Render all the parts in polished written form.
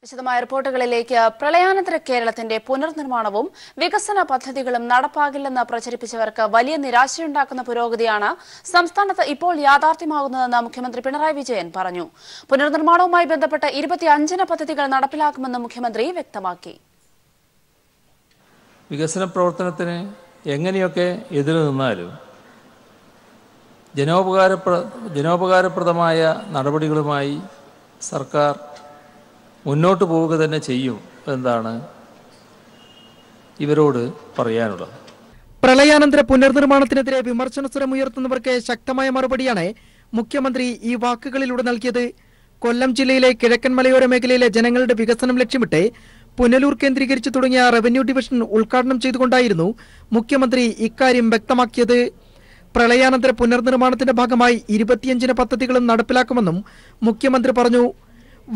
വിശദമായ റിപ്പോർട്ടുകളിലേക്ക്. പ്രളയാനന്തര കേരളത്തിന്റെ പുനർനിർമ്മാണവും വികസന പദ്ധതികളും നടപ്പാകില്ലെന്ന് പ്രചരിപ്പിച്ചവർക്ക് വലിയ നിരാശയുണ്ടാക്കുന്ന പുരോഗതിയാണ് സംസ്ഥാനത്ത് ഇപ്പോൾ യാഥാർത്ഥ്യമാകുന്നതെന്ന് മുഖ്യമന്ത്രി പിണറായി വിജയൻ പറഞ്ഞു. പുനർനിർമ്മാണവുമായി ബന്ധപ്പെട്ട് 25 പദ്ധതികൾ നടപ്പിലാക്കുമെന്ന് മുഖ്യമന്ത്രി വ്യക്തമാക്കി. വികസന പ്രവർത്തനത്തിന് എങ്ങനെയൊക്കെ എതിര് നിന്നാലും ജനോപകാരപ്രദമായ നടപടികളുമായി സർക്കാർ മുന്നോട്ട് പോവുക തന്നെ ചെയ്യും എന്നാണ് ഇവരോട് പറയാനുള്ളത്. പ്രളയാനന്തര പുനർനിർമ്മാണത്തിനെതിരെ വിമർശന സ്വരമുയർത്തുന്നവർക്ക് ശക്തമായ മറുപടിയാണ് മുഖ്യമന്ത്രി ഈ വാക്കുകളിലൂടെ നൽകിയത്. കൊല്ലം ജില്ലയിലെ കിഴക്കൻ മലയോര മേഖലയിലെ ജനങ്ങളുടെ വികസനം ലക്ഷ്യമിട്ട് പുനലൂർ കേന്ദ്രീകരിച്ചു തുടങ്ങിയ റവന്യൂ ഡിവിഷൻ ഉദ്ഘാടനം ചെയ്തുകൊണ്ടായിരുന്നു മുഖ്യമന്ത്രി ഇക്കാര്യം വ്യക്തമാക്കിയത്. പ്രളയാനന്തര പുനർനിർമ്മാണത്തിന്റെ ഭാഗമായി 25 പദ്ധതികളും നടപ്പിലാക്കുമെന്നും മുഖ്യമന്ത്രി പറഞ്ഞു.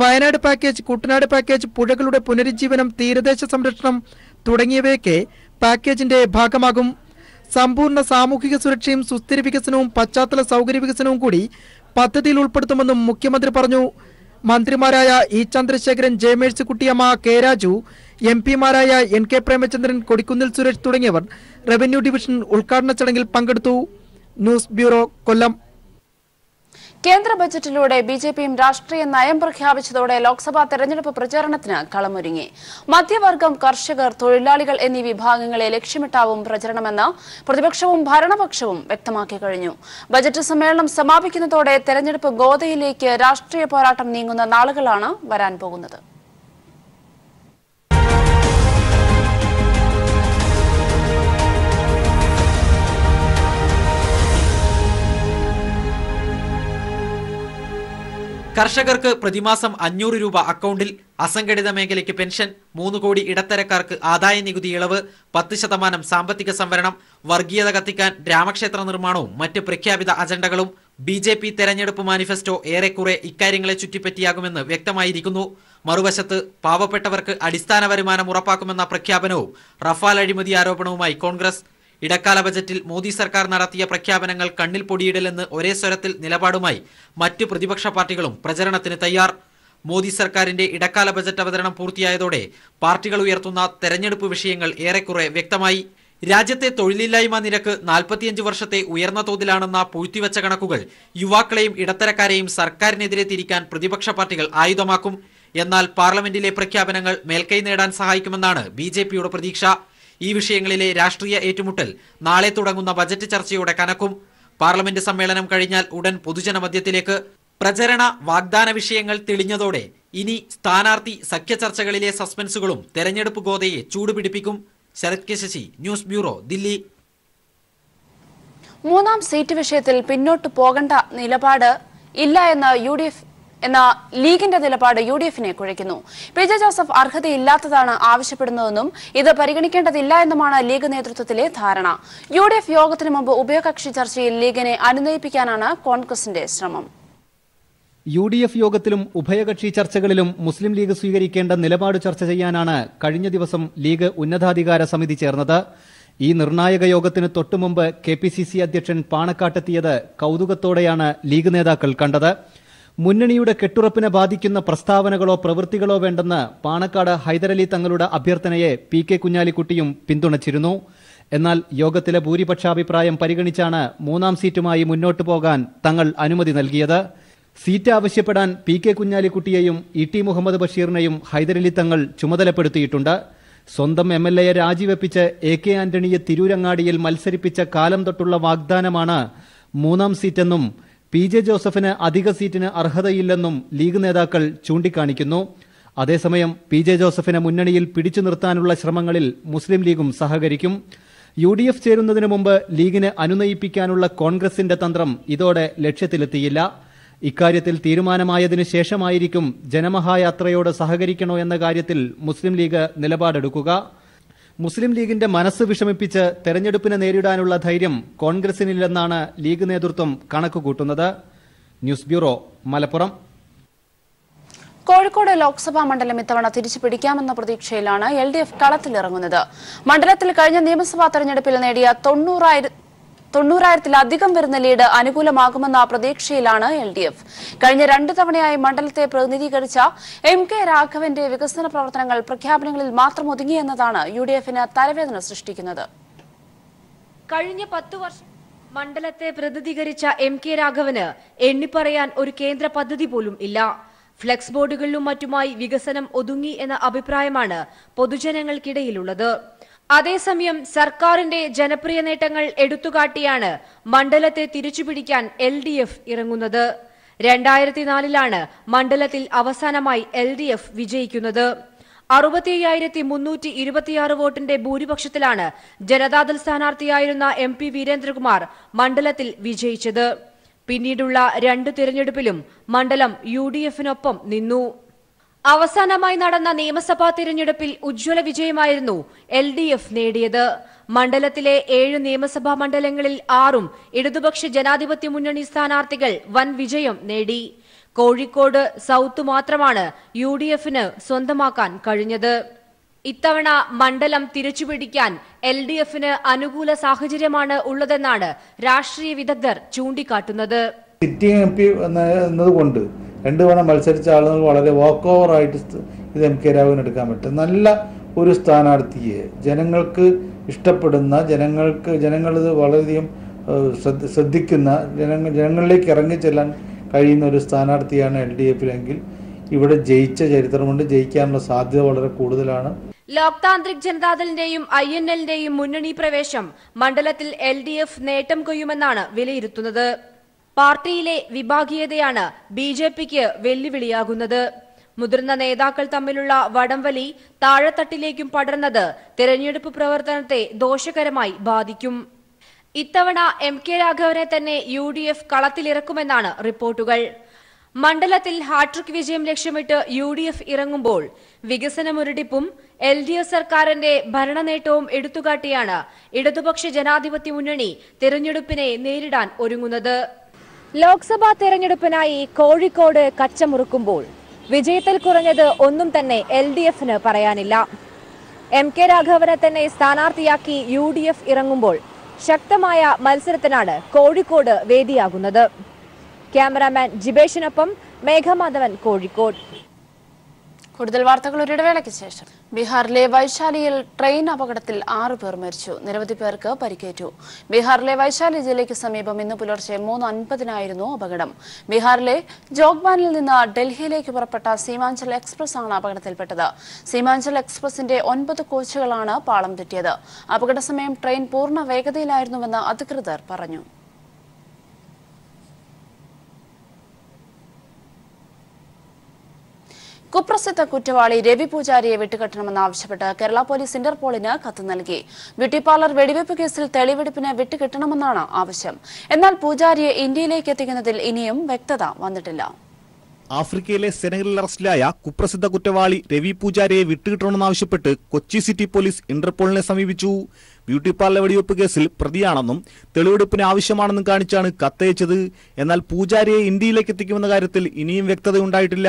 വയനാട് പാക്കേജ്, കുട്ടനാട് പാക്കേജ്, പുഴകളുടെ പുനരുജ്ജീവനം, തീരദേശ സംരക്ഷണം തുടങ്ങിയവയൊക്കെ പാക്കേജിന്റെ ഭാഗമാകും. സമ്പൂർണ്ണ സാമൂഹിക സുരക്ഷയും സുസ്ഥിര വികസനവും പശ്ചാത്തല സൗകര്യ വികസനവും കൂടി പദ്ധതിയിൽ ഉൾപ്പെടുത്തുമെന്നും മുഖ്യമന്ത്രി പറഞ്ഞു. മന്ത്രിമാരായ E Chandrasekharan, J Mercykuttyamma, K Raju, എംപിമാരായ എൻ കെ പ്രേമചന്ദ്രൻ, കൊടിക്കുന്നിൽ സുരേഷ് തുടങ്ങിയവർ റവന്യൂ ഡിവിഷൻ ഉദ്ഘാടന ചടങ്ങിൽ പങ്കെടുത്തു. News bureau, Kollam. കേന്ദ്ര ബജറ്റിലൂടെ ബിജെപിയും രാഷ്ട്രീയ നയം പ്രഖ്യാപിച്ചതോടെ ലോക്സഭാ തെരഞ്ഞെടുപ്പ് പ്രചാരണത്തിന് കളമൊരുങ്ങി. മധ്യവർഗം, കർഷകർ, തൊഴിലാളികൾ എന്നീ വിഭാഗങ്ങളെ ലക്ഷ്യമിട്ടാവും പ്രചരണമെന്ന് പ്രതിപക്ഷവും ഭരണപക്ഷവും വ്യക്തമാക്കി കഴിഞ്ഞു. ബജറ്റ് സമ്മേളനം സമാപിക്കുന്നതോടെ തെരഞ്ഞെടുപ്പ് ഗോദയിലേക്ക് രാഷ്ട്രീയ പോരാട്ടം നീങ്ങുന്ന നാളുകളാണ് വരാൻ പോകുന്നത്. കർഷകർക്ക് പ്രതിമാസം 500 രൂപ അക്കൗണ്ടിൽ, അസംഘടിത മേഖലയ്ക്ക് പെൻഷൻ, 3 കോടി ഇടത്തരക്കാർക്ക് ആദായ നികുതി ഇളവ്, 10% സാമ്പത്തിക സംവരണം, വർഗീയത കത്തിക്കാൻ രാമക്ഷേത്ര നിർമ്മാണവും മറ്റ് പ്രഖ്യാപിത അജണ്ടകളും. ബിജെപി തെരഞ്ഞെടുപ്പ് മാനിഫെസ്റ്റോ ഏറെക്കുറെ ഇക്കാര്യങ്ങളെ ചുറ്റിപ്പറ്റിയാകുമെന്ന് വ്യക്തമായിരിക്കുന്നു. മറുവശത്ത് പാവപ്പെട്ടവർക്ക് അടിസ്ഥാന വരുമാനം ഉറപ്പാക്കുമെന്ന പ്രഖ്യാപനവും റഫാൽ അഴിമതി ആരോപണവുമായി കോൺഗ്രസ്. ഇടക്കാല ബജറ്റിൽ മോദി സർക്കാർ നടത്തിയ പ്രഖ്യാപനങ്ങൾ കണ്ണിൽ പൊടിയിടലെന്ന് ഒരേ സ്വരത്തിൽ നിലപാടുമായി മറ്റ് പ്രതിപക്ഷ പാർട്ടികളും പ്രചരണത്തിന് തയ്യാർ. മോദി സർക്കാരിന്റെ ഇടക്കാല ബജറ്റ് അവതരണം പൂർത്തിയായതോടെ പാർട്ടികൾ ഉയർത്തുന്ന തെരഞ്ഞെടുപ്പ് വിഷയങ്ങൾ ഏറെക്കുറെ വ്യക്തമായി. രാജ്യത്തെ തൊഴിലില്ലായ്മ നിരക്ക് 45 വർഷത്തെ ഉയർന്ന തോതിലാണെന്ന പൂഴ്ത്തിവെച്ച കണക്കുകൾ യുവാക്കളെയും ഇടത്തരക്കാരെയും സർക്കാരിനെതിരെ തിരിക്കാൻ പ്രതിപക്ഷ പാർട്ടികൾ ആയുധമാക്കും. എന്നാൽ പാർലമെന്റിലെ പ്രഖ്യാപനങ്ങൾ മേൽക്കൈ നേടാൻ സഹായിക്കുമെന്നാണ് ബിജെപിയുടെ പ്രതീക്ഷ. ഈ വിഷയങ്ങളിലെ രാഷ്ട്രീയ ഏറ്റുമുട്ടൽ നാളെ തുടങ്ങുന്ന ബജറ്റ് ചർച്ചയോടെ കനക്കും. പാർലമെന്റ് സമ്മേളനം കഴിഞ്ഞാൽ ഉടൻ പൊതുജനമധ്യത്തിലേക്ക്. പ്രചരണ വാഗ്ദാന വിഷയങ്ങൾ തെളിഞ്ഞതോടെ ഇനി സ്ഥാനാർത്ഥി സഖ്യ ചർച്ചകളിലെ സസ്പെൻസുകളും തെരഞ്ഞെടുപ്പ് ഗോദയെ ചൂടുപിടിപ്പിക്കും. Sarath K Sasi, news bureau, Delhi. മൂന്നാം സീറ്റ് വിഷയത്തിൽ പിന്നോട്ട് പോകേണ്ട നിലപാട് ഇല്ല എന്ന ലീഗിന്റെ നിലപാട് യുഡിഎഫിനെ കുഴയ്ക്കുന്നു. പി ജെ ജോസഫ് അർഹതയില്ലാത്തതാണ് ആവശ്യപ്പെടുന്നതെന്നും ഇത് പരിഗണിക്കേണ്ടതില്ല എന്നുമാണ് ലീഗ് നേതൃത്വത്തിലെ ധാരണ. യുഡിഎഫ് യോഗത്തിന് മുമ്പ് ഉഭയകക്ഷി ചർച്ചയിൽ ലീഗിനെ അനുനയിപ്പിക്കാനാണ് കോൺഗ്രസിന്റെ ശ്രമം. യുഡിഎഫ് യോഗത്തിലും ഉഭയകക്ഷി ചർച്ചകളിലും മുസ്ലിം ലീഗ് സ്വീകരിക്കേണ്ട നിലപാട് ചർച്ച ചെയ്യാനാണ് കഴിഞ്ഞ ദിവസം ലീഗ് ഉന്നതാധികാര സമിതി ചേർന്നത്. ഈ നിർണായക യോഗത്തിന് തൊട്ടുമുമ്പ് കെപിസിസി അധ്യക്ഷൻ പാണക്കാട്ടെത്തിയത് കൌതുകത്തോടെയാണ് ലീഗ് നേതാക്കൾ കണ്ടത്. മുന്നണിയുടെ കെട്ടുറപ്പിനെ ബാധിക്കുന്ന പ്രസ്താവനകളോ പ്രവൃത്തികളോ വേണ്ടെന്ന് പാണക്കാട് ഹൈദരലി തങ്ങളുടെ അഭ്യർത്ഥനയെ പി കെ കുഞ്ഞാലിക്കുട്ടിയും പിന്തുണച്ചിരുന്നു. എന്നാൽ യോഗത്തിലെ ഭൂരിപക്ഷാഭിപ്രായം പരിഗണിച്ചാണ് മൂന്നാം സീറ്റുമായി മുന്നോട്ടു പോകാൻ തങ്ങൾ അനുമതി നൽകിയത്. സീറ്റ് ആവശ്യപ്പെടാൻ പി കെ കുഞ്ഞാലിക്കുട്ടിയെയും ഇ ടി മുഹമ്മദ് ബഷീറിനെയും ഹൈദരലി തങ്ങൾ ചുമതലപ്പെടുത്തിയിട്ടുണ്ട്. സ്വന്തം MLAയെ രാജിവെപ്പിച്ച് എ കെ ആന്റണിയെ തിരൂരങ്ങാടിയിൽ മത്സരിപ്പിച്ച കാലം തൊട്ടുള്ള വാഗ്ദാനമാണ് മൂന്നാം സീറ്റെന്നും പി ജെ ജോസഫിന് അധിക സീറ്റിന് അർഹതയില്ലെന്നും ലീഗ് നേതാക്കൾ ചൂണ്ടിക്കാണിക്കുന്നു. അതേസമയം പി ജെ ജോസഫിനെ മുന്നണിയിൽ പിടിച്ചു നിർത്താനുള്ള ശ്രമങ്ങളിൽ മുസ്ലിം ലീഗും സഹകരിക്കും. UDF ചേരുന്നതിന് മുമ്പ് ലീഗിനെ അനുനയിപ്പിക്കാനുള്ള കോൺഗ്രസിന്റെ തന്ത്രം ഇതോടെ ലക്ഷ്യത്തിലെത്തിയില്ല. ഇക്കാര്യത്തിൽ തീരുമാനമായതിനു ശേഷമായിരിക്കും ജനമഹായാത്രയോട് സഹകരിക്കണോ എന്ന കാര്യത്തിൽ മുസ്ലിം ലീഗ് നിലപാടെടുക്കുക. മുസ്ലിം ലീഗിന്റെ മനസ്സ് വിഷമിപ്പിച്ച് തെരഞ്ഞെടുപ്പിനെ നേരിടാനുള്ള ധൈര്യം കോൺഗ്രസിനില്ലെന്നാണ് ലീഗ് നേതൃത്വം കണക്കുകൂട്ടുന്നത്. News bureau, Malappuram. കോഴിക്കോട് ലോക്സഭാ മണ്ഡലം ഇത്തവണ തിരിച്ചു പിടിക്കാമെന്ന പ്രതീക്ഷയിലാണ് LDF കളത്തിലിറങ്ങുന്നത്. മണ്ഡലത്തിൽ കഴിഞ്ഞ നിയമസഭാ തെരഞ്ഞെടുപ്പിൽ നേടിയ 90,000-ത്തിലധികം വരുന്ന ലീഡ് അനുകൂലമാകുമെന്ന പ്രതീക്ഷയിലാണ് LDF. കഴിഞ്ഞ 2 തവണയായി മണ്ഡലത്തെ പ്രതിനിധീകരിച്ച MK രാഘവന്റെ വികസന പ്രവർത്തനങ്ങൾ പ്രഖ്യാപനങ്ങളിൽ മാത്രം ഒതുങ്ങിയെന്നതാണ് UDF-ന് തലവേദന സൃഷ്ടിക്കുന്നത്. കഴിഞ്ഞ 10 വർഷം മണ്ഡലത്തെ പ്രതിനിധീകരിച്ച MK രാഘവന് എണ്ണിപ്പറയാൻ ഒരു കേന്ദ്ര പദ്ധതി പോലും ഇല്ല. ഫ്ലെക്സ് ബോർഡുകളിലും മറ്റുമായി വികസനം ഒതുങ്ങി എന്ന അഭിപ്രായമാണ് പൊതുജനങ്ങൾക്കിടയിലുള്ളത്. അതേസമയം സർക്കാരിന്റെ ജനപ്രിയ നേട്ടങ്ങൾ എടുത്തുകാട്ടിയാണ് മണ്ഡലത്തെ തിരിച്ചുപിടിക്കാൻ LDF ഇറങ്ങുന്നത്. 2004-ലാണ് മണ്ഡലത്തിൽ അവസാനമായി LDF വിജയിക്കുന്നത്. 65,326 വോട്ടിന്റെ ഭൂരിപക്ഷത്തിലാണ് ജനതാദൾ സ്ഥാനാർത്ഥിയായിരുന്ന MP വീരേന്ദ്രകുമാർ മണ്ഡലത്തിൽ വിജയിച്ചത്. പിന്നീടുള്ള 2 തിരഞ്ഞെടുപ്പിലും മണ്ഡലം UDF-നൊപ്പം നിന്നു. അവസാനമായി നടന്ന നിയമസഭാ തിരഞ്ഞെടുപ്പിൽ ഉജ്ജ്വല വിജയമായിരുന്നു LDF നേടിയത്. മണ്ഡലത്തിലെ 7 നിയമസഭാ മണ്ഡലങ്ങളിൽ 6ഉം ഇടതുപക്ഷ ജനാധിപത്യ മുന്നണി സ്ഥാനാർത്ഥികൾ വൻ വിജയം നേടി. കോഴിക്കോട് സൌത്ത് മാത്രമാണ് UDF-ന് സ്വന്തമാക്കാൻ കഴിഞ്ഞത്. ഇത്തവണ മണ്ഡലം തിരിച്ചുപിടിക്കാൻ LDF-ന് അനുകൂല സാഹചര്യമാണ് ഉള്ളതെന്നാണ് രാഷ്ട്രീയ വിദഗ്ധർ ചൂണ്ടിക്കാട്ടുന്നത്. സിറ്റിംഗ് MP എന്നതുകൊണ്ട് 2 തവണ മത്സരിച്ച ആളുകൾ വളരെ വാക്ക് ഓവർ ആയിട്ട് ഇത് MK രാഘവന് എടുക്കാൻ പറ്റും. നല്ല ഒരു സ്ഥാനാർത്ഥിയെ ജനങ്ങൾക്ക് ഇഷ്ടപ്പെടുന്ന, ജനങ്ങളിത് വളരെയധികം ശ്രദ്ധിക്കുന്ന, ജനങ്ങളിലേക്ക് ഇറങ്ങിച്ചെല്ലാൻ കഴിയുന്ന ഒരു സ്ഥാനാർത്ഥിയാണ് LDF-ലെങ്കിൽ ഇവിടെ ജയിച്ച ചരിത്രമുണ്ട്. ജയിക്കാനുള്ള സാധ്യത വളരെ കൂടുതലാണ്. ലോക് താന്ത്രിക് ജനതാദളിന്റെയും INL-ന്റെയും മുന്നണി പ്രവേശം മണ്ഡലത്തിൽ LDF നേട്ടം കൊയ്യുമെന്നാണ് വിലയിരുത്തുന്നത്. പാർട്ടിയിലെ വിഭാഗീയതയാണ് BJP-ക്ക് വെല്ലുവിളിയാകുന്നത്. മുതിർന്ന നേതാക്കൾ തമ്മിലുള്ള വടംവലി താഴെത്തട്ടിലേക്കും പടർന്നത് തെരഞ്ഞെടുപ്പ് പ്രവർത്തനത്തെ ദോഷകരമായി ബാധിക്കും. ഇത്തവണ MK രാഘവനെ തന്നെ UDF കളത്തിലിറക്കുമെന്നാണ് റിപ്പോർട്ടുകൾ. മണ്ഡലത്തിൽ ഹാട്രിക് വിജയം ലക്ഷ്യമിട്ട് UDF ഇറങ്ങുമ്പോൾ വികസന മുരടിപ്പും LDF സർക്കാരിന്റെ ഭരണനേട്ടവും എടുത്തുകാട്ടിയാണ് ഇടതുപക്ഷ ജനാധിപത്യ മുന്നണി തെരഞ്ഞെടുപ്പിനെ നേരിടാൻ ഒരുങ്ങുന്നത്. ലോക്സഭാ തെരഞ്ഞെടുപ്പിനായി കോഴിക്കോട് കച്ചമുറുക്കുമ്പോൾ വിജയത്തിൽ കുറഞ്ഞത് ഒന്നും തന്നെ LDF-ന് പറയാനില്ല. MK രാഘവനെ തന്നെ സ്ഥാനാർത്ഥിയാക്കി UDF ഇറങ്ങുമ്പോൾ ശക്തമായ മത്സരത്തിനാണ് കോഴിക്കോട് വേദിയാകുന്നത്. ക്യാമറാമാൻ ജിബേഷിനൊപ്പം മേഘമാധവൻ, കോഴിക്കോട്. കൂടുതൽ വാർത്തകൾ ഒരിടവേളയ്ക്ക് ശേഷം. ബീഹാറിലെ വൈശാലിയിൽ ട്രെയിൻ അപകടത്തിൽ 6 പേർ മരിച്ചു. നിരവധി പേർക്ക് പരിക്കേറ്റു. ബീഹാറിലെ വൈശാലി ജില്ലയ്ക്ക് സമീപം ഇന്ന് പുലർച്ചെ 3:50-നായിരുന്നു അപകടം. ബീഹാറിലെ ജോഗ്ബാനിൽ നിന്ന് ഡൽഹിയിലേക്ക് പുറപ്പെട്ട സീമാഞ്ചൽ എക്സ്പ്രസ് ആണ് അപകടത്തിൽപ്പെട്ടത്. സീമാഞ്ചൽ എക്സ്പ്രസിന്റെ 9 കോച്ചുകളാണ് പാളം തെറ്റിയത്. അപകട സമയം ട്രെയിൻ പൂർണ്ണ വേഗതയിലായിരുന്നുവെന്ന് അധികൃതർ പറഞ്ഞു. കുപ്രസിദ്ധ കുറ്റവാളി രവി പൂജാരിയെ വിട്ടുകിട്ടണമെന്നാവശ്യപ്പെട്ട് കേരള പോലീസ് ഇന്റർപോളിന് കത്ത് നൽകി. ബ്യൂട്ടി പാർലർ വെടിവെപ്പ് കേസിൽ തെളിവെടുപ്പിന് വിട്ടുകിട്ടണമെന്നാണ് ആവശ്യം. എന്നാൽ പൂജാരിയെ ഇന്ത്യയിലേക്ക് എത്തിക്കുന്നതിൽ ഇനിയും വ്യക്തത വന്നിട്ടില്ല. ആഫ്രിക്കയിലെ സെനഗലിൽ അറസ്റ്റിലായ കുപ്രസിദ്ധ കുറ്റവാളി രവി പൂജാരിയെ വിട്ടുകിട്ടണമെന്നാവശ്യപ്പെട്ട് കൊച്ചി സിറ്റി പോലീസ് ഇന്റർപോളിനെ സമീപിച്ചു. ബ്യൂട്ടി പാർലർ വെടിവെപ്പ് കേസിൽ പ്രതിയാണെന്നും തെളിവെടുപ്പിന് ആവശ്യമാണെന്നും കാണിച്ചാണ് കത്തയച്ചത്. എന്നാൽ പൂജാരിയെ ഇന്ത്യയിലേക്ക് എത്തിക്കുമെന്ന കാര്യത്തിൽ ഇനിയും വ്യക്തതയുണ്ടായിട്ടില്ല.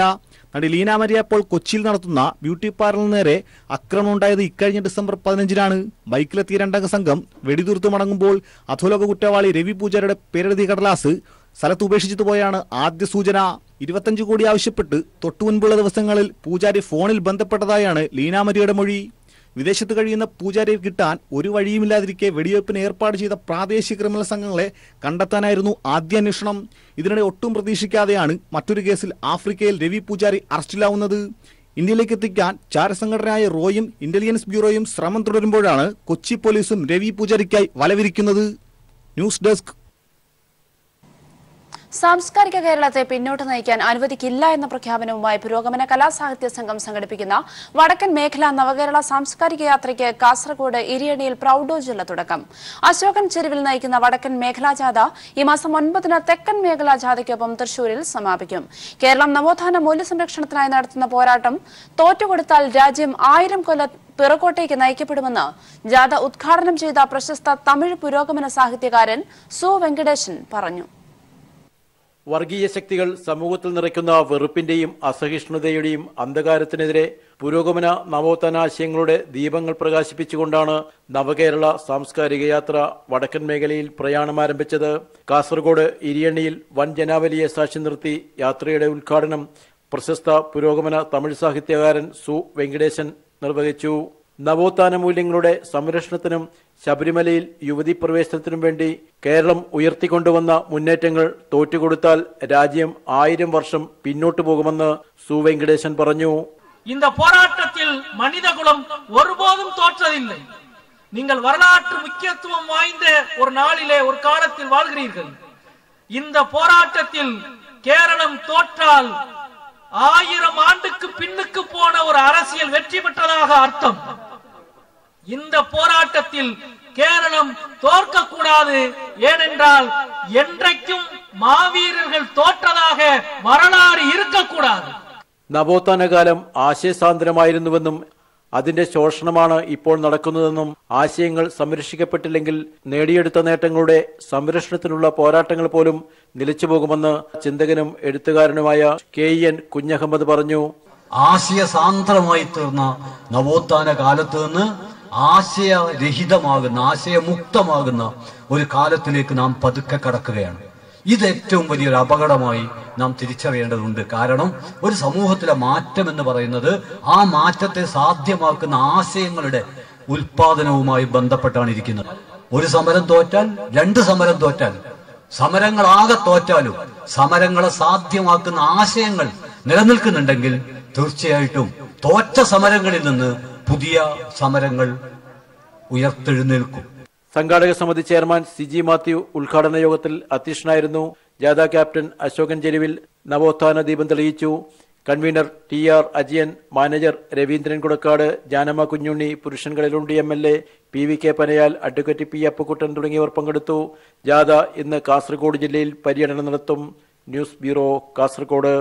നടി ലീന മരിയ പോൾ കൊച്ചിയിൽ നടത്തുന്ന ബ്യൂട്ടി പാർലറിന് നേരെ ആക്രമണമുണ്ടായത് ഇക്കഴിഞ്ഞ ഡിസംബർ 15-നാണ്. ബൈക്കിലെത്തിയ 2-അംഗ സംഘം വെടിതീർത്തു മടങ്ങുമ്പോൾ അധോലോക കുറ്റവാളി രവി പൂജാരിയുടെ പേരെഴുതിയ കടലാസ് സ്ഥലത്ത് ഉപേക്ഷിച്ചത് പോയാണ് ആദ്യ സൂചന. 25 കോടി ആവശ്യപ്പെട്ട് തൊട്ടുമുൻപുള്ള ദിവസങ്ങളിൽ പൂജാരി ഫോണിൽ ബന്ധപ്പെട്ടതായാണ് ലീന മരിയയുടെ മൊഴി. വിദേശത്ത് കഴിയുന്ന പൂജാരിയെ കിട്ടാൻ ഒരു വഴിയുമില്ലാതിരിക്കെ വെടിവെപ്പിന് ഏർപ്പാട് ചെയ്ത പ്രാദേശിക ക്രിമിനൽ സംഘങ്ങളെ കണ്ടെത്താനായിരുന്നു ആദ്യ അന്വേഷണം. ഇതിനിടെ ഒട്ടും പ്രതീക്ഷിക്കാതെയാണ് മറ്റൊരു കേസിൽ ആഫ്രിക്കയിൽ രവി പൂജാരി അറസ്റ്റിലാവുന്നത്. ഇന്ത്യയിലേക്ക് എത്തിക്കാൻ ചാരസംഘടനയായ റോയും ഇന്റലിജൻസ് ബ്യൂറോയും ശ്രമം തുടരുമ്പോഴാണ് കൊച്ചി പോലീസും രവി പൂജാരിക്കായി വലവിരിക്കുന്നത്. News desk. സാംസ്കാരിക കേരളത്തെ പിന്നോട്ട് നയിക്കാൻ അനുവദിക്കില്ല എന്ന പ്രഖ്യാപനവുമായി പുരോഗമന കലാസാഹിത്യ സംഘം സംഘടിപ്പിക്കുന്ന വടക്കൻ മേഖല നവകേരള സാംസ്കാരിക യാത്രയ്ക്ക് കാസർഗോഡ് ഇരിയണിയിൽ പ്രൌഢോജ്വല തുടക്കം. അശോകൻ ചെരുവിൽ നയിക്കുന്ന വടക്കൻ മേഖലാ ജാഥ ഈ മാസം 9-ന് തെക്കൻ മേഖലാ ജാഥയ്ക്കൊപ്പം തൃശൂരിൽ സമാപിക്കും. കേരളം നവോത്ഥാന മൂല്യസംരക്ഷണത്തിനായി നടത്തുന്ന പോരാട്ടം തോറ്റുകൊടുത്താൽ രാജ്യം 1000 കൊല്ലം പിറകോട്ടേക്ക് നയിക്കപ്പെടുമെന്ന് ജാഥ ഉദ്ഘാടനം ചെയ്ത പ്രശസ്ത തമിഴ് പുരോഗമന സാഹിത്യകാരൻ സു വെങ്കടേശൻ പറഞ്ഞു. വർഗീയ ശക്തികൾ സമൂഹത്തിൽ നിറയ്ക്കുന്ന വെറുപ്പിന്റെയും അസഹിഷ്ണുതയുടെയും അന്ധകാരത്തിനെതിരെ പുരോഗമന നവോത്ഥാന ആശയങ്ങളുടെ ദീപങ്ങൾ പ്രകാശിപ്പിച്ചുകൊണ്ടാണ് നവകേരള സാംസ്കാരിക യാത്ര വടക്കൻ മേഖലയിൽ പ്രയാണം ആരംഭിച്ചത്. കാസർഗോഡ് ഇരിയണ്ണിയിൽ വൻ ജനാവലിയെ സാക്ഷി നിർത്തി യാത്രയുടെ ഉദ്ഘാടനം പ്രശസ്ത പുരോഗമന തമിഴ് സാഹിത്യകാരൻ സു വെങ്കടേശൻ നിർവഹിച്ചു. നവോത്ഥാന മൂല്യങ്ങളുടെ സംരക്ഷണത്തിനും ശബരിമലയിൽ യുവതീ പ്രവേശനത്തിനും വേണ്ടി കേരളം ഉയർത്തിക്കൊണ്ടുവന്ന മുന്നേറ്റങ്ങൾ തോറ്റുകൊടുത്താൽ രാജ്യം 1000 വർഷം പിന്നോട്ടു പോകുമെന്ന് സു വെങ്കടേശൻ പറഞ്ഞു. இந்த போராட்டத்தில் மனிதகுலம் ஒருபோதும் தோற்றதில்லை. நீங்கள் வரலாற்று முக்கியத்துவம் வாய்ந்த ஒரு நாளிலே ஒரு காலத்தில் வாழ்கிறீர்கள். இந்த போராட்டத்தில் கேரளம் தோற்றால் 1000 ஆண்டுக்கு பின்னுக்கு போன ஒரு அரசியல் வெற்றி பெற்றதாக அர்த்தம். இந்த போராட்டத்தில் கேரளம் தோற்க கூடாது. ஏனென்றால் என்றைக்கும் മാവീരர்கள் തോറ്റதாக வரலாறு இருக்கக்கூடாது. നവോത്ഥാന കാലം ആശയസാന്ദ്രമായിരുന്നുവെന്നും അതിന്റെ ശോഷണമാണ് ഇപ്പോൾ നടക്കുന്നതെന്നും ആശയങ്ങൾ സംരക്ഷിക്കപ്പെട്ടില്ലെങ്കിൽ നേടിയെടുത്ത നേട്ടങ്ങളുടെ സംരക്ഷണത്തിനുള്ള പോരാട്ടങ്ങൾ പോലും നിലച്ചുപോകുമെന്ന് ചിന്തകനും എഴുത്തുകാരനുമായ KN കുഞ്ഞഹമ്മദ് പറഞ്ഞു. ആശയസാന്ദ്രമായി തീർന്ന നവോത്ഥാന കാലത്ത് നിന്ന് ആശയരഹിതമാകുന്ന ആശയമുക്തമാകുന്ന ഒരു കാലത്തിലേക്ക് നാം പതുക്കെ കടക്കുകയാണ്. ഇത് ഏറ്റവും വലിയൊരു അപകടമായി നാം തിരിച്ചറിയേണ്ടതുണ്ട്. കാരണം ഒരു സമൂഹത്തിലെ മാറ്റം എന്ന് പറയുന്നത് ആ മാറ്റത്തെ സാധ്യമാക്കുന്ന ആശയങ്ങളുടെ ഉൽപാദനവുമായി ബന്ധപ്പെട്ടാണ് ഇരിക്കുന്നത്. ഒരു സമരം തോറ്റാൽ, 2 സമരം തോറ്റാൽ, സമരങ്ങളാകെ തോറ്റാലും സമരങ്ങളെ സാധ്യമാക്കുന്ന ആശയങ്ങൾ നിലനിൽക്കുന്നുണ്ടെങ്കിൽ തീർച്ചയായിട്ടും തോറ്റ സമരങ്ങളിൽ നിന്ന് പുതിയ സമരങ്ങൾ ഉയർത്തെഴുന്നേൽക്കും. സംഘാടക സമിതി ചെയർമാൻ CG മാത്യു ഉദ്ഘാടന യോഗത്തിൽ അധ്യക്ഷനായിരുന്നു. ജാഥ ക്യാപ്റ്റൻ അശോകൻ ചെരുവിൽ നവോത്ഥാന ദീപം തെളിയിച്ചു. Convener TR Ajayan, manager Raveendran Kudakkad, Janamma Kunhunni, പുരുഷൻകളിലുണ്ടി MLA, PVK Panayal, advocate P Appukuttan തുടങ്ങിയവർ പങ്കെടുത്തു. ജാഥ ഇന്ന് കാസർഗോഡ് ജില്ലയിൽ പര്യടനം നടത്തും. News bureau, Kasaragod.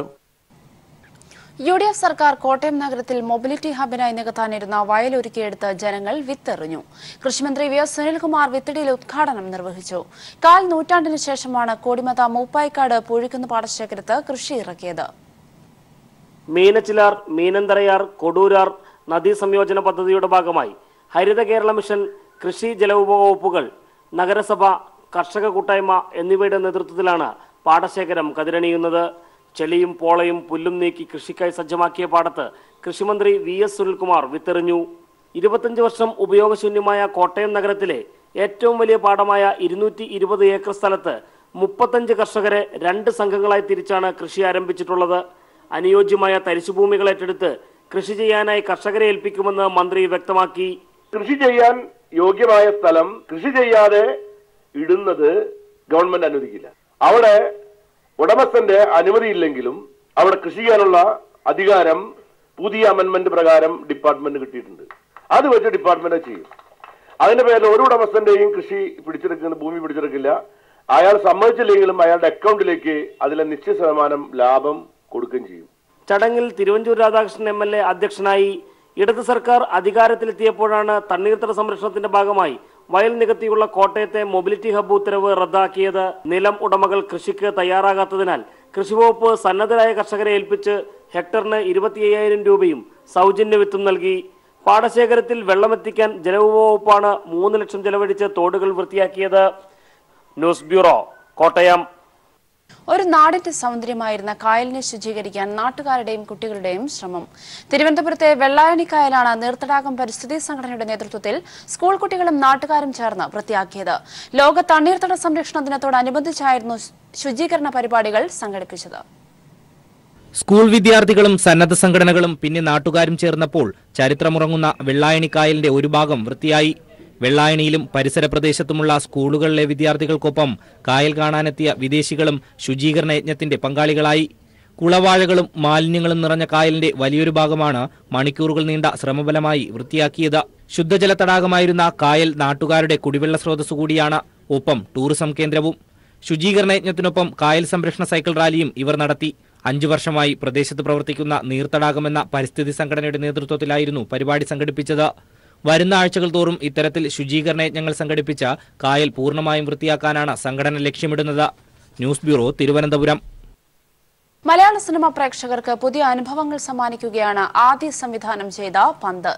UDF സർക്കാർ കോട്ടയം നഗരത്തിൽ മൊബിലിറ്റി ഹബിനായി നികത്താനിരുന്ന വയലൊരുക്കിയെടുത്ത് ജനങ്ങൾ വിത്തെറിഞ്ഞു. കൃഷിമന്ത്രി VS സുനിൽകുമാർ വിത്തിടിയിൽ ഉദ്ഘാടനം നിർവഹിച്ചു. 1/4 നൂറ്റാണ്ടിന് ശേഷമാണ് കോടിമത മൂപ്പായിക്കാട് പൂഴിക്കുന്ന് പാടശേഖരത്ത് കൃഷി ഇറക്കിയത്. മീനച്ചിലാർ, മീനന്തരയാർ, കൊടൂരാർ നദീ സംയോജന പദ്ധതിയുടെ ഭാഗമായി ഹരിത കേരള മിഷൻ, കൃഷി ജലവിഭവ വകുപ്പുകൾ, നഗരസഭ, കർഷക കൂട്ടായ്മ എന്നിവയുടെ നേതൃത്വത്തിലാണ് പാടശേഖരം കതിരണിയുന്നത്. ചെളിയും പോളയും പുല്ലും നീക്കി കൃഷിക്കായി സജ്ജമാക്കിയ പാടത്ത് കൃഷിമന്ത്രി VS സുനിൽകുമാർ വിത്തെറിഞ്ഞു. 25 വർഷം ഉപയോഗശൂന്യമായ കോട്ടയം നഗരത്തിലെ ഏറ്റവും വലിയ പാടമായ 220 ഏക്കർ സ്ഥലത്ത് 35 കർഷകരെ 2 സംഘങ്ങളായി തിരിച്ചാണ് കൃഷി ആരംഭിച്ചിട്ടുള്ളത്. അനുയോജ്യമായ തരിശുഭൂമികൾ ഏറ്റെടുത്ത് കൃഷി ചെയ്യാനായി കർഷകരെ ഏൽപ്പിക്കുമെന്ന് മന്ത്രി വ്യക്തമാക്കി. കൃഷി ചെയ്യാൻ യോഗ്യമായ സ്ഥലം കൃഷി ചെയ്യാതെ ഇടുന്നത് ഗവൺമെന്റ് അനുവദിക്കില്ല. അവിടെ ഉടമസ്ഥന്റെ അനുമതിയില്ലെങ്കിലും അവിടെ കൃഷി ചെയ്യാനുള്ള അധികാരം പുതിയ അമെന്റ്മെന്റ് പ്രകാരം ഡിപ്പാർട്ട്മെന്റ് കിട്ടിയിട്ടുണ്ട്. അത് വെച്ച് ഡിപ്പാർട്ട്മെന്റ് ചെയ്യും. അതിന്റെ പേരിൽ ഒരു ഉടമസ്ഥന്റെയും കൃഷി ഭൂമി പിടിച്ചെടുക്കില്ല. അയാൾ സമ്മതിച്ചില്ലെങ്കിലും അയാളുടെ അക്കൗണ്ടിലേക്ക് അതിലെ നിശ്ചിത ശതമാനം ലാഭം കൊടുക്കുകയും ചെയ്യും. ചടങ്ങിൽ തിരുവഞ്ചൂർ രാധാകൃഷ്ണൻ MLA അധ്യക്ഷനായി. ഇടത് സർക്കാർ അധികാരത്തിലെത്തിയപ്പോഴാണ് തണ്ണീർത്തട സംരക്ഷണത്തിന്റെ ഭാഗമായി വയൽ നികത്തിയുള്ള കോട്ടയത്തെ മൊബിലിറ്റി ഹബ്ബ് ഉത്തരവ് റദ്ദാക്കിയത്. നിലം ഉടമകൾ കൃഷിക്ക് തയ്യാറാകാത്തതിനാൽ കൃഷിവകുപ്പ് സന്നദ്ധരായ കർഷകരെ ഏൽപ്പിച്ച് ഹെക്ടറിന് 25,000 രൂപയും സൗജന്യ വിത്തും നൽകി. പാടശേഖരത്തിൽ വെള്ളമെത്തിക്കാൻ ജലവിഭവ വകുപ്പാണ് 3 ലക്ഷം ചെലവഴിച്ച് തോടുകൾ വൃത്തിയാക്കിയത്. News bureau, Kottayam. ഒരു നാടിന്റെ സൗന്ദര്യമായിരുന്ന കായലിനെ ശുചീകരിക്കാൻ നാട്ടുകാരുടെയും കുട്ടികളുടെയും ശ്രമം. തിരുവനന്തപുരത്തെ വെള്ളായണി കായലാണ് നീർത്തടാകം പരിസ്ഥിതി സംഘടനയുടെ നേതൃത്വത്തിൽ സ്കൂൾ കുട്ടികളും നാട്ടുകാരും ചേർന്ന് വൃത്തിയാക്കിയത്. ലോക തണ്ണീർത്തട സംരക്ഷണ ദിനത്തോടനുബന്ധിച്ചായിരുന്നു ശുചീകരണ പരിപാടികൾ സംഘടിപ്പിച്ചത്. സ്കൂൾ വിദ്യാർത്ഥികളും സന്നദ്ധ സംഘടനകളും പിന്നെ നാട്ടുകാരും ചേർന്നപ്പോൾ ചരിത്രമുറങ്ങുന്ന വെള്ളായണി കായലിന്റെ ഒരു ഭാഗം വൃത്തിയായി. വെള്ളായണിയിലും പരിസര പ്രദേശത്തുമുള്ള സ്കൂളുകളിലെ വിദ്യാർത്ഥികൾക്കൊപ്പം കായൽ കാണാനെത്തിയ വിദേശികളും ശുചീകരണ യജ്ഞത്തിന്റെ പങ്കാളികളായി. കുളവാഴകളും മാലിന്യങ്ങളും നിറഞ്ഞ കായലിന്റെ വലിയൊരു ഭാഗമാണ് മണിക്കൂറുകൾ നീണ്ട ശ്രമഫലമായി വൃത്തിയാക്കിയത്. ശുദ്ധജല തടാകമായിരുന്ന കായൽ നാട്ടുകാരുടെ കുടിവെള്ള സ്രോതസ്സു കൂടിയാണ്, ഒപ്പം ടൂറിസം കേന്ദ്രവും. ശുചീകരണ യജ്ഞത്തിനൊപ്പം കായൽ സംരക്ഷണ സൈക്കിൾ റാലിയും ഇവർ നടത്തി. 5 വർഷമായി പ്രദേശത്ത് പ്രവർത്തിക്കുന്ന നീർത്തടാകമെന്ന പരിസ്ഥിതി സംഘടനയുടെ നേതൃത്വത്തിലായിരുന്നു പരിപാടി സംഘടിപ്പിച്ചത്. വരുന്ന ആഴ്ചകൾ തോറും ഇത്തരത്തിൽ ശുചീകരണ യജ്ഞങ്ങൾ സംഘടിപ്പിച്ച കായൽ പൂർണ്ണമായും വൃത്തിയാക്കാനാണ് സംഘടന ലക്ഷ്യമിടുന്നത്. News bureau, Thiruvananthapuram. മലയാള സിനിമാ പ്രേക്ഷകർക്ക് പുതിയ അനുഭവങ്ങൾ സമ്മാനിക്കുകയാണ് ആദ്യ സംവിധാനം ചെയ്ത പന്ത്.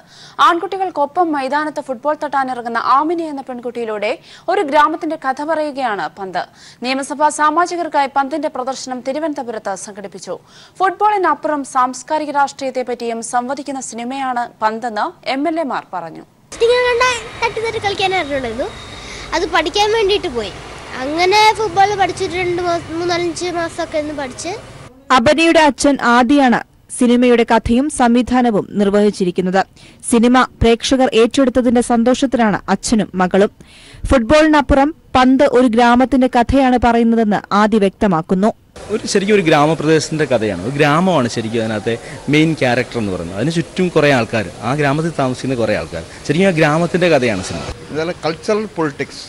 ആൺകുട്ടികൾക്കൊപ്പം മൈതാനത്ത് ഫുട്ബോൾ തട്ടാനിറങ്ങുന്ന ആമിന എന്ന പെൺകുട്ടിയിലൂടെ ഒരു ഗ്രാമത്തിന്റെ കഥ പറയുകയാണ് പന്ത്. നിയമസഭാ സാമാജികർക്കായി പന്തിന്റെ പ്രദർശനം തിരുവനന്തപുരത്ത് സംഘടിപ്പിച്ചു. ഫുട്ബോളിനപ്പുറം സാംസ്കാരിക രാഷ്ട്രീയത്തെപ്പറ്റിയും സംവദിക്കുന്ന സിനിമയാണ് പന്തെന്ന് MLA-മാർ പറഞ്ഞു. അത് പഠിക്കാൻ വേണ്ടിയിട്ട് പോയി. അങ്ങനെ ഫുട്ബോൾ പഠിച്ചിട്ട് 3-4 മാസമൊക്കെ പഠിച്ച്. അബനിയുടെ അച്ഛൻ ആദിയാണ് സിനിമയുടെ കഥയും സംവിധാനവും നിർവഹിച്ചിരിക്കുന്നത്. സിനിമ പ്രേക്ഷകർ ഏറ്റെടുത്തതിന്റെ സന്തോഷത്തിലാണ് അച്ഛനും മകളും. ഫുട്ബോളിനപ്പുറം പന്ത് ഒരു ഗ്രാമത്തിന്റെ കഥയാണ് പറയുന്നതെന്ന് ആദി വ്യക്തമാക്കുന്നു. ശരിക്കും ഒരു ഗ്രാമപ്രദേശത്തിന്റെ കഥയാണ്. ഒരു ഗ്രാമമാണ് ശരിക്കും അതിനകത്തെ മെയിൻ ക്യാരക്ടർ എന്ന് പറയുന്നത്. അതിന് ചുറ്റും കുറേ ആൾക്കാർ, ആ ഗ്രാമത്തിൽ താമസിക്കുന്ന കുറേ ആൾക്കാർ. ശരിക്കും ആ ഗ്രാമത്തിന്റെ കഥയാണ് സിനിമ. ഇതെല്ലാം കൾച്ചറൽ പൊളിറ്റിക്സ്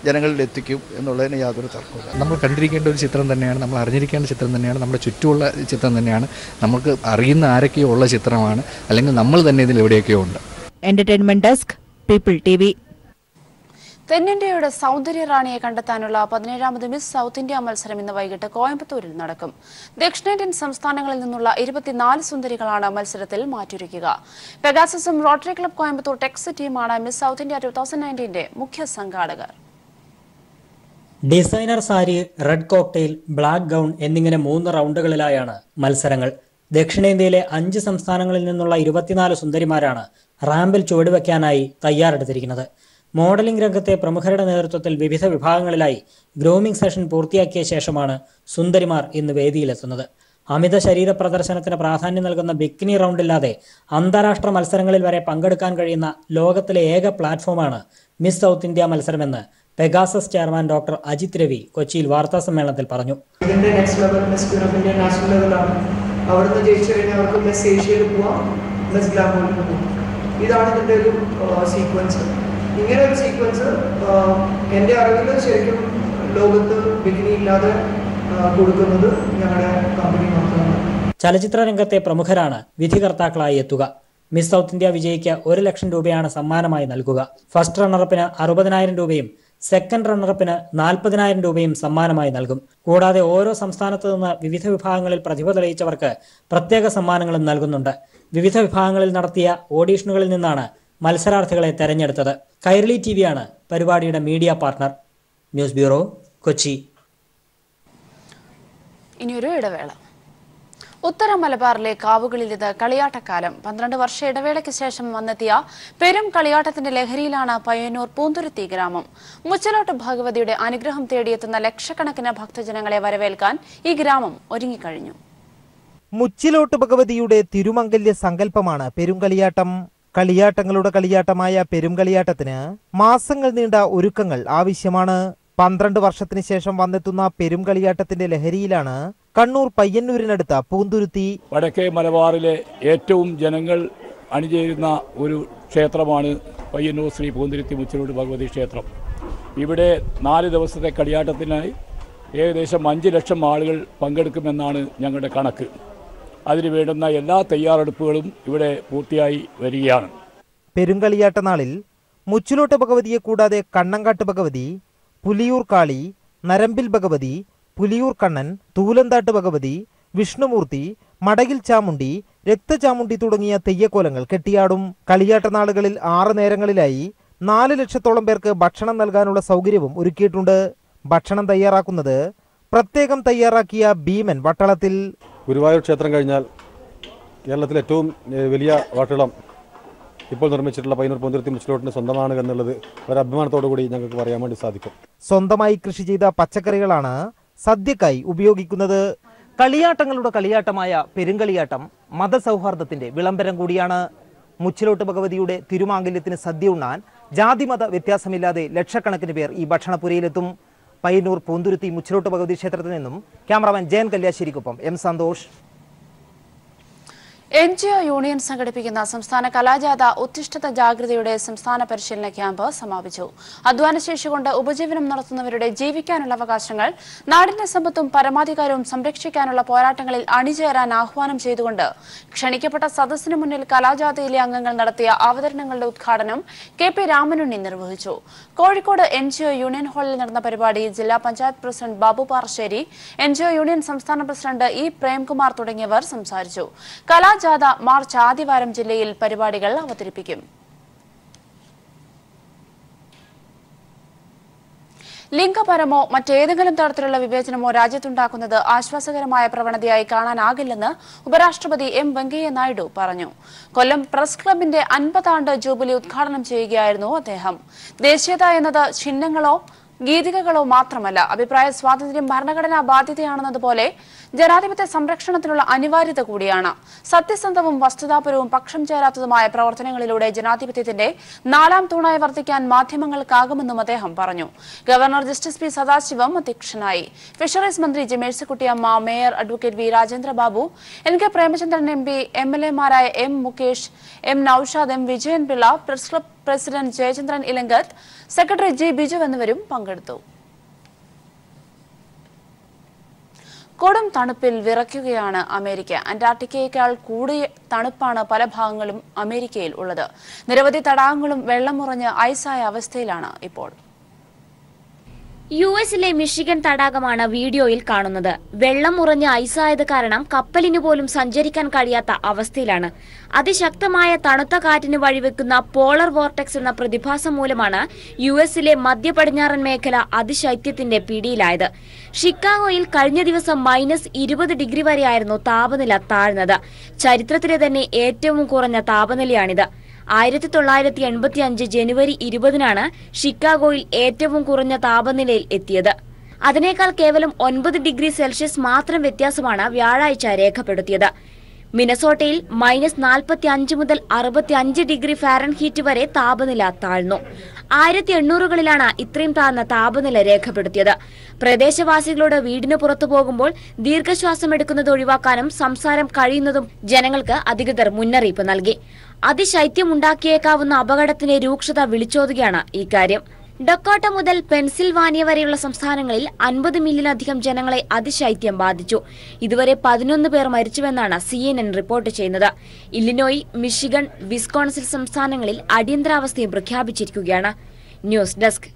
ജനങ്ങളിൽ എത്തിക്കും എന്നുള്ളതിന് യാതൊരു തർക്കമില്ല. നമ്മൾ കണ്ടിരിക്കേണ്ട ഒരു ചിത്രം തന്നെയാണ്, നമ്മൾ അറിഞ്ഞിരിക്കേണ്ട ചിത്രം തന്നെയാണ്, നമ്മുടെ ചുറ്റുമുള്ള ചിത്രം തന്നെയാണ്, നമുക്ക് അറിയുന്ന ആരൊക്കെയോ ഉള്ള ചിത്രമാണ്, അല്ലെങ്കിൽ നമ്മൾ തന്നെ ഇതിൽ എവിടെയൊക്കെയോ ഉണ്ട്. Entertainment desk, people TV. തെന്നിന്ത്യയുടെ സൗന്ദര്യ റാണിയെ കണ്ടെത്താനുള്ള 17ാമത് മിസ് സൗത്ത് ഇന്ത്യ മത്സരം ഇന്ന് വൈകിട്ട് കോയമ്പത്തൂരിൽ നടക്കും. ദക്ഷിണേന്ത്യൻ സംസ്ഥാനങ്ങളിൽ നിന്നുള്ള 24 സുന്ദരികളാണ് മത്സരത്തിൽ മാറ്റുരയ്ക്കുക. പെഗാസസും റോട്ടറി ക്ലബ് കോയമ്പത്തൂർ ടെക്സ് ടീമാണ് മിസ് സൗത്ത് ഇന്ത്യ 2019 മുഖ്യ സംഘാടകർ. Designer sari, red cocktail, black gown എന്നിങ്ങനെ 3 റൗണ്ടുകളിലായാണ് മത്സരങ്ങൾ. ദക്ഷിണേന്ത്യയിലെ 5 സംസ്ഥാനങ്ങളിൽ നിന്നുള്ള 24 സുന്ദരിമാരാണ് റാമ്പിൽ ചുവടുവെക്കാനായി തയ്യാറെടുത്തിരിക്കുന്നത്. മോഡലിംഗ് രംഗത്തെ പ്രമുഖരുടെ നേതൃത്വത്തിൽ വിവിധ വിഭാഗങ്ങളിലായി ഗ്രൂമിംഗ് സെഷൻ പൂർത്തിയാക്കിയ ശേഷമാണ് സുന്ദരിമാർ ഇന്ന് വേദിയിലെത്തുന്നത്. അമിത ശരീര പ്രദർശനത്തിന് പ്രാധാന്യം നൽകുന്ന ബിക്കിനി റൗണ്ടില്ലാതെ അന്താരാഷ്ട്ര മത്സരങ്ങളിൽ വരെ പങ്കെടുക്കാൻ കഴിയുന്ന ലോകത്തിലെ ഏക പ്ലാറ്റ്ഫോമാണ് മിസ് സൗത്ത് ഇന്ത്യ മത്സരമെന്ന് Pegasus chairman doctor Ajith Ravi കൊച്ചിയിൽ വാർത്താസമ്മേളനത്തിൽ പറഞ്ഞു. ഇതിന്റെ next level miss queen of India national ലെവലാണ്. അവിടുന്ന് ജയിച്ചു കഴിഞ്ഞാൽ അവർക്ക് മിസ് ഏഷ്യയിൽ പോവാം, മിസ് ഗ്ലാമോറിൽ പോവാം. ഇതാണ് ഇതിന്റെ ഒരു സീക്വൻസ്. ഇങ്ങനെ ഒരു സീക്വൻസ് എൻ്റെ അറിവിൽ ശരിക്കും ലോകത്ത് ബിക്കിനി ഇല്ലാതെ കൊടുക്കുന്നത് ഞങ്ങളുടെ കമ്പനി മാത്രമാണ്. ചലച്ചിത്ര രംഗത്തെ പ്രമുഖരാണ് വിധികർത്താക്കളായി എത്തുക. മിസ് സൗത്ത് ഇന്ത്യ വിജയിക്ക് 1 ലക്ഷം രൂപയാണ് സമ്മാനമായി നൽകുക. ഫസ്റ്റ് റണ്ണറപ്പിന് 60,000 രൂപയും സെക്കൻഡ് റണ്ണറപ്പിന് 40,000 രൂപയും സമ്മാനമായി നൽകും. കൂടാതെ ഓരോ സംസ്ഥാനത്തു നിന്ന് വിവിധ വിഭാഗങ്ങളിൽ പ്രതിഭ തെളിയിച്ചവർക്ക് പ്രത്യേക സമ്മാനങ്ങളും നൽകുന്നുണ്ട്. വിവിധ വിഭാഗങ്ങളിൽ നടത്തിയ ഓഡീഷനുകളിൽ നിന്നാണ് മത്സരാർത്ഥികളെ തെരഞ്ഞെടുത്തത്. കൈരളി TVയാണ് പരിപാടിയുടെ media partner. News bureau, Kochi. ഇനിയൊരു ഇടവേള. ഉത്തര മലബാറിലെ കാവുകളിൽ ഇത് കളിയാട്ടക്കാലം. 12 വർഷ ഇടവേളയ്ക്ക് ശേഷം വന്നെത്തിയ പെരും കളിയാട്ടത്തിന്റെ ലഹരിയിലാണ് പയ്യന്നൂർ പൂന്തുരുത്തി ഗ്രാമം. മുച്ചലോട്ട് ഭഗവതിയുടെ അനുഗ്രഹം തേടിയെത്തുന്ന ലക്ഷക്കണക്കിന് ഭക്തജനങ്ങളെ വരവേൽക്കാൻ ഈ ഗ്രാമം ഒരുങ്ങിക്കഴിഞ്ഞു. മുച്ചിലോട്ട് ഭഗവതിയുടെ തിരുമംഗല്യ സങ്കല്പമാണ് പെരുങ്കളിയാട്ടം. കളിയാട്ടങ്ങളുടെ കളിയാട്ടമായ പെരുങ്കളിയാട്ടത്തിന് മാസങ്ങൾ നീണ്ട ഒരുക്കങ്ങൾ ആവശ്യമാണ്. 12 വർഷത്തിന് ശേഷം വന്നെത്തുന്ന പെരുങ്കളിയാട്ടത്തിന്റെ ലഹരിയിലാണ് കണ്ണൂർ പയ്യന്നൂരിനടുത്ത പൂന്തുരുത്തി. വടക്കേ മലബാറിലെ ഏറ്റവും ജനങ്ങൾ അണിചേരുന്ന ഒരു ക്ഷേത്രമാണ് പയ്യന്നൂർ ശ്രീ പൂന്തുരുത്തി മുച്ചിലോട്ട് ഭഗവതി ക്ഷേത്രം. ഇവിടെ 4 ദിവസത്തെ കളിയാട്ടത്തിനായി ഏകദേശം 5 ലക്ഷം ആളുകൾ പങ്കെടുക്കുമെന്നാണ് ഞങ്ങളുടെ കണക്ക്. അതിന് വേണ്ടുന്ന എല്ലാ തയ്യാറെടുപ്പുകളും ഇവിടെ പൂർത്തിയായി വരികയാണ്. പെരുങ്കളിയാട്ട നാളിൽ മുച്ചിലോട്ട് ഭഗവതിയെ കൂടാതെ കണ്ണങ്കാട്ട് ഭഗവതി, പുലിയൂർ കാളി, നരമ്പിൽ ഭഗവതി, പുലിയൂർ കണ്ണൻ, തൂലന്താട്ട് ഭഗവതി, വിഷ്ണുമൂർത്തി, മടകിൽ ചാമുണ്ടി, രക്തചാമുണ്ടി തുടങ്ങിയ തെയ്യക്കോലങ്ങൾ കെട്ടിയാടും. കളിയാട്ട നാളുകളിൽ 6 നേരങ്ങളിലായി 4 ലക്ഷത്തോളം പേർക്ക് ഭക്ഷണം നൽകാനുള്ള സൗകര്യവും ഒരുക്കിയിട്ടുണ്ട്. ഭക്ഷണം തയ്യാറാക്കുന്നത് പ്രത്യേകം തയ്യാറാക്കിയ ഭീമൻ വട്ടളത്തിൽ. ഗുരുവായൂർ ക്ഷേത്രം കഴിഞ്ഞാൽ കേരളത്തിലെ ഏറ്റവും വലിയ വട്ടളം ഇപ്പോൾ നിർമ്മിച്ചിട്ടുള്ള പയ്യന്നൂർ പൂന്തുരുത്തി മുച്ചിലോട്ടിന് സ്വന്തമാണ് എന്നുള്ളത് ഒരു അഭിമാനത്തോടു കൂടി ഞങ്ങൾക്ക് പറയാൻ വേണ്ടി സാധിക്കും. സ്വന്തമായി കൃഷി ചെയ്ത പച്ചക്കറികളാണ് സദ്യക്കായി ഉപയോഗിക്കുന്നത്. കളിയാട്ടങ്ങളുടെ കളിയാട്ടമായ പെരുങ്കളിയാട്ടം മതസൗഹാർദ്ദത്തിന്റെ വിളംബരം കൂടിയാണ്. മുച്ചിലോട്ട് ഭഗവതിയുടെ തിരുമാംഗല്യത്തിന് സദ്യ ഉണ്ണാൻ ജാതിമത വ്യത്യാസമില്ലാതെ ലക്ഷക്കണക്കിന് പേർ ഈ ഭക്ഷണപുരയിലെത്തും. പയ്യന്നൂർ പൂന്തുരുത്തി മുച്ചിലോട്ട് ഭഗവതി ക്ഷേത്രത്തിൽ നിന്നും ക്യാമറാമാൻ ജയൻ കല്യാശ്ശേരിക്കൊപ്പം M. സന്തോഷ്. NGO യൂണിയൻ സംഘടിപ്പിക്കുന്ന സംസ്ഥാന കലാജാഥ ഉത്തിഷ്ഠിത ജാഗ്രതയുടെ സംസ്ഥാന പരിശീലന ക്യാമ്പ് സമാപിച്ചു. അധ്വാനശേഷി കൊണ്ട് ഉപജീവനം നടത്തുന്നവരുടെ ജീവിക്കാനുള്ള അവകാശങ്ങൾ, നാടിന്റെ സമ്പത്തും പരമാധികാരവും സംരക്ഷിക്കാനുള്ള പോരാട്ടങ്ങളിൽ അണിചേരാൻ ആഹ്വാനം ചെയ്തുകൊണ്ട് ക്ഷണിക്കപ്പെട്ട സദസ്സിന് മുന്നിൽ കലാജാഥയിലെ അംഗങ്ങൾ നടത്തിയ അവതരണങ്ങളുടെ ഉദ്ഘാടനം KP രാമനുണ്ണി നിർവഹിച്ചു. കോഴിക്കോട് NGO യൂണിയൻ ഹാളിൽ നടന്ന പരിപാടി ജില്ലാ panchayat president Babu Parassery, NGO union സംസ്ഥാന പ്രസിഡന്റ് E പ്രേംകുമാർ തുടങ്ങിയവർ സംസാരിച്ചു. കലാജാഥ മാർച്ച് ആദ്യവാരം ജില്ലയിൽ പരിപാടികൾ അവതരിപ്പിക്കും. ലിംഗപരമോ മറ്റേതെങ്കിലും തരത്തിലുള്ള വിവേചനമോ രാജ്യത്തുണ്ടാക്കുന്നത് ആശ്വാസകരമായ പ്രവണതയായി കാണാനാകില്ലെന്ന് ഉപരാഷ്ട്രപതി M വെങ്കയ്യ നായിഡു പറഞ്ഞു. കൊല്ലം പ്രസ് ക്ലബിന്റെ 50 ആണ്ട് ജൂബിലി ഉദ്ഘാടനം ചെയ്യുകയായിരുന്നു അദ്ദേഹം. ദേശീയത എന്നത് ചിഹ്നങ്ങളോ ഗീതികകളോ മാത്രമല്ല, അഭിപ്രായ സ്വാതന്ത്ര്യം ഭരണഘടനാ ബാധ്യതയാണെന്നതുപോലെ ജനാധിപത്യ സംരക്ഷണത്തിനുള്ള അനിവാര്യത കൂടിയാണ്. സത്യസന്ധവും വസ്തുതാപരവും പക്ഷം ചേരാത്തതുമായ പ്രവർത്തനങ്ങളിലൂടെ ജനാധിപത്യത്തിന്റെ 4ാം തൂണായി വർത്തിക്കാൻ മാധ്യമങ്ങൾക്കാകുമെന്നും അദ്ദേഹം പറഞ്ഞു. ഗവർണർ ജസ്റ്റിസ് P സദാശിവം അധ്യക്ഷനായി. ഫിഷറീസ് മന്ത്രി J Mercykuttyamma, mayor advocate V Rajendrababu, NK Premachandran MP, MLA-മാരായ M Mukesh, M Noushad, M Vijayanpillai, press club president Jayachandran Elankath, secretary G Biju എന്നിവരും പങ്കെടുത്തു. കൊടും തണുപ്പിൽ വിറയ്ക്കുകയാണ് അമേരിക്ക. അന്റാർട്ടിക്കയേക്കാൾ കൂടിയ തണുപ്പാണ് പല ഭാഗങ്ങളും അമേരിക്കയിൽ ഉള്ളത്. നിരവധി തടാകങ്ങളും വെള്ളം മുറഞ്ഞ് ഐസായ അവസ്ഥയിലാണ് ഇപ്പോൾ. യുഎസിലെ മിഷിഗൺ തടാകമാണ് വീഡിയോയിൽ കാണുന്നത്. വെള്ളം ഉറഞ്ഞ് ഐസായത് കാരണം കപ്പലിന് പോലും സഞ്ചരിക്കാൻ കഴിയാത്ത അവസ്ഥയിലാണ്. അതിശക്തമായ തണുത്ത കാറ്റിന് വഴിവെക്കുന്ന പോളർ വോർട്ടെക്സ് എന്ന പ്രതിഭാസം മൂലമാണ് യുഎസിലെ മധ്യ പടിഞ്ഞാറൻ മേഖല അതിശൈത്യത്തിന്റെ പിടിയിലായത്. ഷിക്കാഗോയിൽ കഴിഞ്ഞ ദിവസം -20 ഡിഗ്രി വരെയായിരുന്നു താപനില താഴ്ന്നത്. ചരിത്രത്തിലെ തന്നെ ഏറ്റവും കുറഞ്ഞ താപനിലയാണിത്. 1985 ജനുവരി 20-നാണ് ഷിക്കാഗോയിൽ ഏറ്റവും കുറഞ്ഞ താപനിലയിൽ എത്തിയത്. അതിനേക്കാൾ കേവലം 9 ഡിഗ്രി സെൽഷ്യസ് മാത്രം വ്യത്യാസമാണ് വ്യാഴാഴ്ച രേഖപ്പെടുത്തിയത്. മിനസോട്ടയിൽ -45 മുതൽ 65 ഡിഗ്രി ഫാരൻഹീറ്റ് വരെ താപനില താഴ്ന്നു. 1800കളിലാണ് ഇത്രയും താഴ്ന്ന താപനില രേഖപ്പെടുത്തിയത്. പ്രദേശവാസികളോട് വീടിന് പുറത്തു പോകുമ്പോൾ ദീർഘശ്വാസം എടുക്കുന്നത് ഒഴിവാക്കാനും സംസാരം കഴിയുന്നതും ജനങ്ങൾക്ക് അധികൃതർ മുന്നറിയിപ്പ് നൽകി. അതിശൈത്യമുണ്ടാക്കിയേക്കാവുന്ന അപകടത്തിന്റെ രൂക്ഷത വിളിച്ചോതുകയാണ് ഇക്കാര്യം. ഡക്കോട്ട മുതൽ പെൻസിൽവാനിയ വരെയുള്ള സംസ്ഥാനങ്ങളിൽ 50 മില്യണിലധികം ജനങ്ങളെ അതിശൈത്യം ബാധിച്ചു. ഇതുവരെ 11 പേർ മരിച്ചുവെന്നാണ് CNN റിപ്പോർട്ട് ചെയ്യുന്നത്. ഇല്ലിനോയ്, മിഷിഗൺ, വിസ്കോൺസിൻ സംസ്ഥാനങ്ങളിൽ അടിയന്തരാവസ്ഥയും പ്രഖ്യാപിച്ചിരിക്കുകയാണ്. News desk.